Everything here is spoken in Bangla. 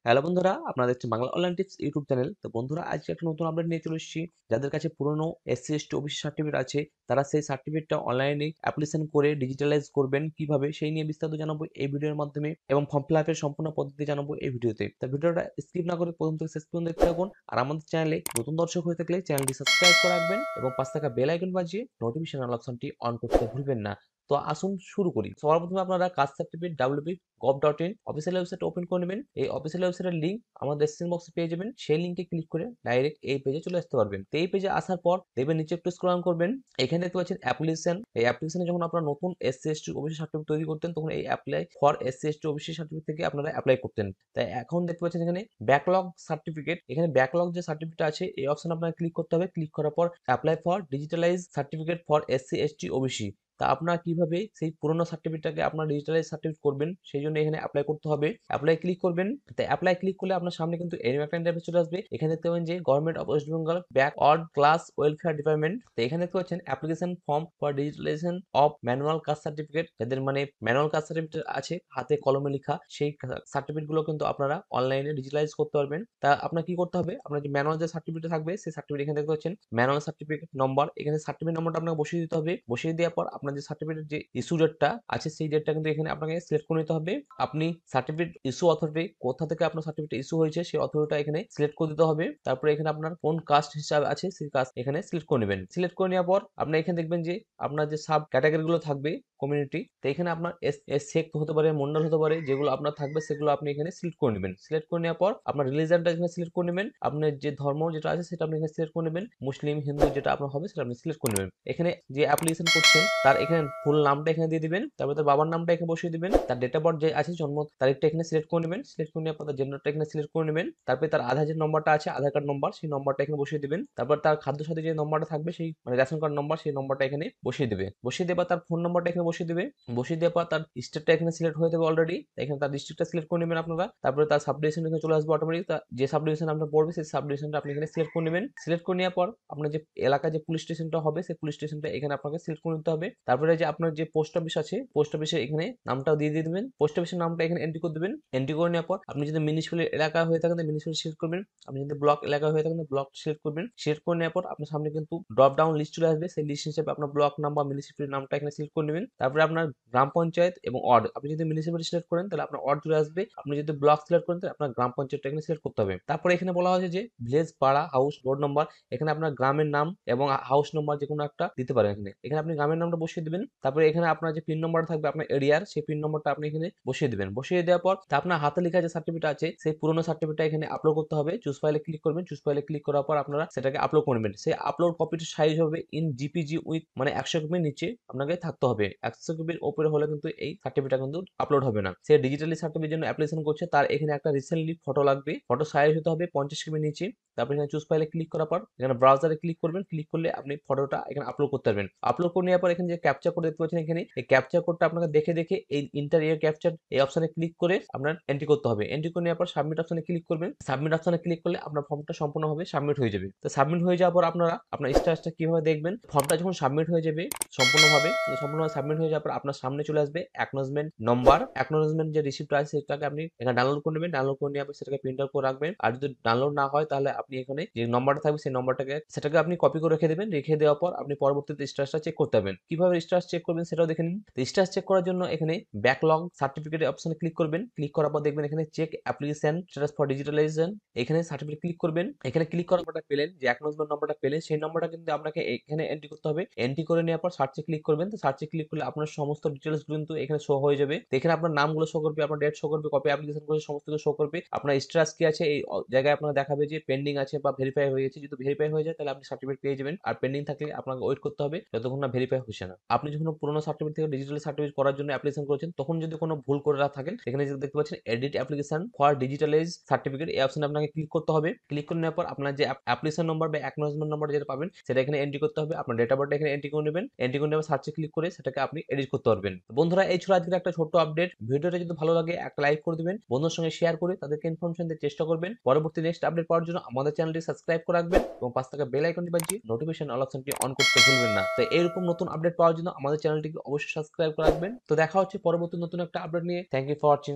হ্যালো বন্ধুরা, আপনারা দেখছেন Bangla online tips YouTube channel. তো বন্ধুরা, আজকে একটা নতুন আপডেট নিয়ে চলে এসেছি। যাদের কাছে পুরনো এসসি এসটি ওবিসি সার্টিফিকেট আছে, তারা সেই সার্টিফিকেটটা অনলাইনে অ্যাপ্লিকেশন করে ডিজিটালাইজ করবেন কিভাবে, সেই নিয়ে বিস্তারিত জানাবো এই ভিডিওর মাধ্যমে, এবং ফর্ম ফিল আপের সম্পূর্ণ পদ্ধতি জানাবো এই ভিডিওতে। তো ভিডিওটা স্কিপ না করে প্রথম থেকে শেষ পর্যন্ত দেখতে থাকুন। আর আমাদের চ্যানেলে নতুন দর্শক হয়ে থাকলে চ্যানেলটি সাবস্ক্রাইব করে রাখবেন এবং পাশে থাকা বেল আইকন বাজিয়ে নোটিফিকেশন অপশনটি অন করতে ভুলবেন না। তো আসুন শুরু করি। সবার প্রথমে আপনারা caste certificate wp.gov.in official website open করে নেবেন। এই অফিসিয়াল ওয়েবসাইটের লিঙ্ক আমাদের ডেসক্রিপশন বক্সে পেয়ে যাবেন। সেই লিঙ্কে ক্লিক করে ডাইরেক্ট এই পেজে চলে আসতে পারবেন। তো এই পেজে আসার পর দেখবেন নিচে একটু স্ক্রল ডাউন করবেন। এখানে দেখতে পাচ্ছেন অ্যাপ্লিকেশন। এই অ্যাপ্লিকেশনে যখন আপনারা নতুন এসসি এসটি ওবিসি সার্টিফিকেট তৈরি করতেন, তখন এই apply for SC ST OBC certificate থেকে আপনারা অ্যাপ্লাই করতেন। তাই এখন দেখতে পাচ্ছেন এখানে ব্যাকলগ সার্টিফিকেট। এখানে ব্যাকলগ যে সার্টিফিকেট আছে, এই অপশন আপনারা ক্লিক করতে হবে। ক্লিক করার পর apply for digitalise certificate for SC ST OBC. তা আপনারা কিভাবে সেই পুরোনো সার্টিফিকেটটাকে আপনার ডিজিটালাইজ সার্টিফিকেট করবেন, সেই জন্য এখানে অ্যাপ্লাই করতে হবে। অ্যাপ্লাই ক্লিক করবেন। তো অ্যাপ্লাই ক্লিক করলে আপনার সামনে কিন্তু এরকম একটা ইন্টারফেস চলে আসবে। এখানে দেখতে পাবেন যে government of West Bengal backward class welfare department. তো এখানে দেখতে পাচ্ছেন application form for digitalization of manual caste certificate. যাদের মানে ম্যানুয়াল কাস্ট সার্টিফিকেট আছে, হাতে কলমে লেখা, সেই সার্টিফিকেট গুলো কিন্তু আপনারা অনলাইনে ডিজিটালাইজ করতে পারবেন। তা আপনার কি করতে হবে, আপনার যে ম্যানুয়াল যে সার্টিফিকেট থাকবে, সেই সার্টিফিকেট এখানে দেখতে পাচ্ছেন ম্যানুয়াল সার্টিফিকেট নম্বর। এখানে সার্টিফিকেট নম্বরটা আপনাকে বসিয়ে দিতে হবে। বসিয়ে দেওয়ার পর আপনার যে সার্টিফিকেট যে ইস্যু ডেটটা আছে, সেই ডেটটা কিন্তু এখানে আপনাকে সিলেক্ট করে নিতে হবে। আপনি সার্টিফিকেট ইস্যু অথরিটি, কোথা থেকে আপনার সার্টিফিকেট ইস্যু হয়েছে সেই অথরিটিটা এখানে সিলেক্ট করে দিতে হবে। তারপরে এখানে আপনার কোন কাস্ট হিসাবে আছে সেই কাস্ট এখানে সিলেক্ট করে নেবেন। সিলেক্ট করে নেওয়ার পর আপনি এখানে দেখবেন যে আপনার যে সাব ক্যাটাগরি গুলো থাকবে কমিউনিটি, তো এখানে আপনার এস সেক হতে পারে, মন্ডল হতে পারে, যেগুলো আপনার থাকবে সেগুলো আপনি এখানে সিলেক্ট করে নেবেন। সিলেক্ট করে নেওয়ার পর আপনার রিলিজনটা এখানে সিলেক্ট করে নেবেন। আপনার যে ধর্ম যেটা আছে সেটা আপনি এখানে সিলেক্ট করে নেবেন। মুসলিম, হিন্দু যেটা আপনার হবে সেটা আপনি সিলেক্ট করে নেবেন। এখানে যে অ্যাপ্লিকেশন করছেন তার এখানে ফুল নামটা এখানে দিয়ে দিবেন। তারপর তার বাবার নামটা এখানে বসিয়ে দিবেন। তার ডেট অফ বার্থ যে আছে, জন্ম তারিখটা এখানে সিলেক্ট করে নেবেন। সিলেক্ট করে নেওয়ার পর তার জেন্ডারটা এখানে সিলেক্ট করে নেবেন। তারপরে তার আধার যে নম্বরটা আছে, আধার কার্ড নম্বর, সেই নম্বরটা এখানে বসিয়ে দিবেন। তারপর তার খাদ্য সাথী যে নম্বরটা থাকবে, সেই মানে রেশন কার্ড নম্বর, সেই নম্বরটা এখানে বসিয়ে দিবে। বসিয়ে দেবার তার ফোন নম্বরটা এখানে বসিয়ে দিবে। বসিয়ে দেওয়ার পর তার স্টেটটা এখানে সিলেক্ট হয়ে যাবে অলরেডি। এখানে তার ডিস্ট্রিক্টটা সিলেক্ট করে নেবেন আপনারা। তারপরে তার সাব ডিভিশন এখানে চলে আসবে অটোমেটিক। যে সাব ডিভিশন আপনার পড়বে, সেই সাব ডিভিশনটা আপনি এখানে সিলেক্ট করে নেবেন। সিলেক্ট করে নেওয়ার পর আপনার যে এলাকায় যে পুলিশ স্টেশনটা হবে, সেই পুলিশ স্টেশনটা এখানে আপনাকে সিলেক্ট করে নিতে হবে। তারপরে যে আপনার যে পোস্ট অফিস আছে, পোস্ট অফিসে এখানে নামটাও দিয়ে দেবেন। পোস্ট অফিসের নামটা এখানে এন্ট্রি করে দেবেন। এন্ট্রি করে নেওয়ার পর আপনি যদি মিউনিসিপ্যাল এলাকা হয়ে থাকেন, মিউনিসিপ্যাল সিলেক্ট করবেন। আপনি যদি ব্লক এলাকা হয়ে থাকেন, ব্লক সিলেক্ট করবেন। সিলেক্ট করে নেওয়ার পর আপনার সামনে কিন্তু ড্রপ ডাউন লিস্ট চলে আসবে। সেই লিস্ট হিসেবে আপনার ব্লক নাম বা মিউনিসিপ্যালিটির নামটা এখানে সিলেক্ট করে নেবেন। তারপরে আপনার গ্রাম পঞ্চায়েত এবং ওয়ার্ড, আপনি যদি মিউনিসিপ্যালিটি সিলেক্ট করেন তাহলে আপনার ওয়ার্ড চলে আসবে। আপনি যদি ব্লক সিলেক্ট করেন তাহলে আপনার গ্রাম পঞ্চায়েতটা এখানে সিলেক্ট করতে হবে। তারপরে এখানে বলা হয়েছে যে ভিলেজ, পাড়া, হাউস, রোড নম্বর। এখানে আপনার গ্রামের নাম এবং হাউস নম্বর যে কোনো একটা দিতে পারেন। এখানে এখানে আপনি গ্রামের নামটা বসিয়ে দিবেন। তারপরে এখানে আপনার যে পিন নম্বর থাকবে আপনার এরিয়ার, সেই পিন নম্বরটা আপনি এখানে বসিয়ে দিবেন। বসিয়ে দেওয়ার পর তা আপনার হাতে লেখা যে সার্টিফিকেট আছে, সেই পুরোনো সার্টিফিকেটটা এখানে আপলোড করতে হবে। চুজ ফাইলে ক্লিক করবেন। চুজ ফাইলে ক্লিক করার পর আপনারা সেটাকে আপলোড করবেন। সেই আপলোড কপির সাইজ হবে ইন জিপিজি উইথ, মানে 100 কপির নিচে আপনাকে থাকতে হবে। 100 কপির উপরে হলে কিন্তু এই সার্টিফিকেটটা কিন্তু আপলোড হবে না। সে ডিজিটালি সার্টিফিকেট জন্য অ্যাপ্লিকেশন করছে, তার এখানে একটা রিসেন্টলি ফটো লাগবে। ফটো সাইজ হতে হবে 50 কপির নিচে। তারপর এখানে চুজ ফাইলে ক্লিক করার পর এখানে ব্রাউজারে ক্লিক করবেন। ক্লিক করলে আপনি ফটোটা এখানে আপলোড করতে পারবেন। আপলোড করে নেওয়ার পর এখানে যে ক্যাপচা কোড দেখতে পাচ্ছেন, এখানে এই ক্যাপচা কোডটা আপনাকে দেখে দেখে এই ইন্টার ইয়ার ক্যাপচার এই অপশনে ক্লিক করে আপনার এন্ট্রি করতে হবে। এন্ট্রি করে নেওয়ার পর সাবমিট অপশনে ক্লিক করবেন। সাবমিট অপশনে ক্লিক করলে আপনার ফর্মটা সম্পূর্ণভাবে সাবমিট হয়ে যাবে। তো সাবমিট হয়ে যাওয়ার পর আপনারা আপনার স্ট্যাটাসটা কিভাবে দেখবেন, ফর্মটা যখন সাবমিট হয়ে যাবে সম্পূর্ণভাবে সাবমিট হয়ে যাওয়ার পর আপনার সামনে চলে আসবে অ্যাকনোলেজমেন্ট নম্বর। অ্যাকনোলেজমেন্ট যে রিসিপ্ট আছে সেটাকে আপনি এখানে ডাউনলোড করে নেবেন। ডাউনলোড করে নিয়ে আপনি সেটাকে প্রিন্ট আউট করে রাখবেন। আর যদি ডাউনলোড না হয় তাহলে আপনি এখানে যে নম্বরটা থাকবে সেই নম্বরটাকে সেটাকে আপনি কপি করে রেখে দেবেন। রেখে দেওয়ার পর আপনি পরবর্তীতে স্ট্যাটাসটা চেক করতে পারবেন। কিভাবে স্ট্যাটাস চেক করবেন সেটাও দেখে নিন। তো স্ট্যাটাস চেক করার জন্য এখানে ব্যাকলগ সার্টিফিকেট অপশনে ক্লিক করবেন। ক্লিক করার পর দেখবেন এখানে check application status for digitalization, এখানে সার্টিফিকেট ক্লিক করবেন। এখানে ক্লিক করার পরটা পেলেন যে অ্যাকনোলেজমেন্ট নম্বরটা পেলেন, সেই নম্বরটা কিন্তু আপনাকে এখানে এন্ট্রি করতে হবে। এন্ট্রি করে নেওয়ার পর সার্চে ক্লিক করবেন। তো সার্চে ক্লিক করলে আপনার সমস্ত ডিটেলস কিন্তু এখানে শো হয়ে যাবে। তো এখানে আপনার নামগুলো শো করবে, আপনার ডেট শো করবে, কপি অ্যাপ্লিকেশন করে সমস্ত কিছু শো করবে। আপনার স্ট্যাটাস কি আছে এই জায়গায় আপনার দেখাবে যে পেন্ডিং আছে বা ভেরিফাই হয়ে গেছে। যদি ভেরিফাই হয়ে যায় তাহলে আপনি সার্টিফিকেট পেয়ে যাবেন। আর পেন্ডিং থাকলে আপনাকে ওয়েট করতে হবে যতক্ষণ না ভেরিফাই হচ্ছে না। আপনি যখন পুরোনো সার্টিফিকেট থেকে ডিজিটাল সার্টিফিকেট করার জন্য অ্যাপ্লিকেশন করেছেন, তখন যদি কোনো ভুল করে থাকেন, এখানে যদি দেখতে পাচ্ছেন edit application for digitalise certificate, এই অপশনে আপনাকে ক্লিক করতে হবে। ক্লিক করে নেওয়ার পর আপনার যে অ্যাপ্লিকেশন নম্বর বা অ্যাকনোলেজমেন্ট নম্বর যেটা পাবেন সেটা এখানে এন্ট্রি করতে হবে। আপনার ডেটা বার্থটা এখানে এন্ট্রি করে নেবেন। এন্ট্রি করে নেওয়ার সার্চে ক্লিক করে সেটাকে আপনি এডিট করতে পারবেন। বন্ধুরা, এই ছিল আজকের একটা ছোট্ট আপডেট। ভিডিওটা যদি ভালো লাগে একটা লাইক করে দিবেন, বন্ধুদের সঙ্গে শেয়ার করে তাদেরকে ইনফরমেশন দিতে চেষ্টা করবেন। পরবর্তী নেক্সট আপডেট পাওয়ার জন্য আমাদের চ্যানেলটি সাবস্ক্রাইব করে রাখবেন এবং পাশে থাকা বেল আইকনটি বাজিয়ে নোটিফিকেশন অল অপশনটি অন করতে ভুলবেন না। তো এরকম নতুন আপডেট পাওয়ার জন্য আমাদের চ্যানেলটিকে অবশ্যই সাবস্ক্রাইব করে রাখবেন। তো দেখা হচ্ছে পরবর্তী নতুন একটা আপডেট নিয়ে। Thank you for watching.